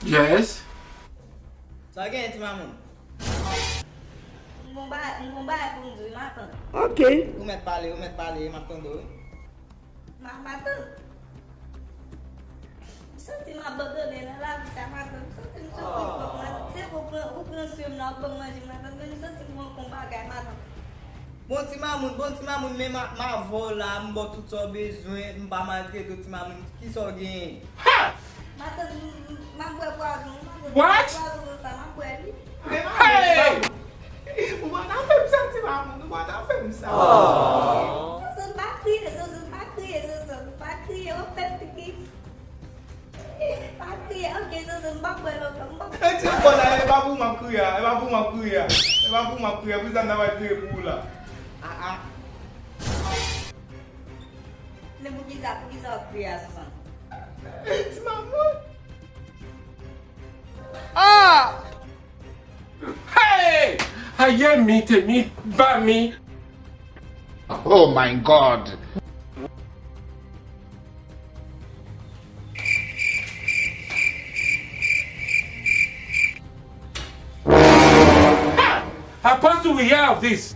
Yes. So again, Timamoun. Ok. Ou met parler, m'attendre. Senti ma abandonné dans la vie, ça m'a senti c'est pour prendre sur nous pour manger maintenant mais senti mon combat gars maintenant. Bon Timamoun, mais ma vol là, m'bo tout ça besoin, m'pas maltraiter tout Timamoun. Qui ça gagne? Maintenant ma boire poison. What? Hey! Ou va nan fèm sa Timamoun, ou va nan fèm sa. Ça se pas crier, ça se pas crier, on fait petit. Pas crier, OK, ça se pas boire Ti bon la, e ba pou ma kouya. Pou sa nan va kriye pou la. Mais pour qui ça crier ça? Timamoun. Ah! Hey! Aye mi tèmi ba mi. Oh my God. Apostle we hear of this.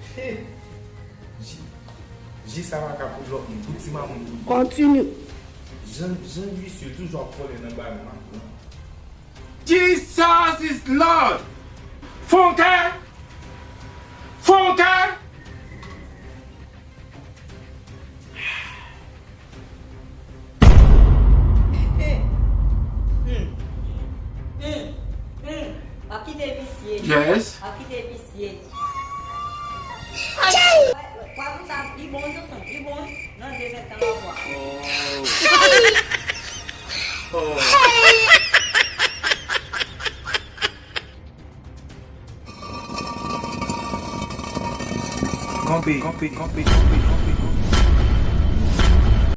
J sa va ka pou jok pou Timamoun. Continue. Jan Visye toujwa pole nan ba man. Jesus is Lord. Funke. Aqui tem Visye. Yes. Aqui tem Visye. Quase sabe, de bom, de bom. Não deixa de calar a Campé.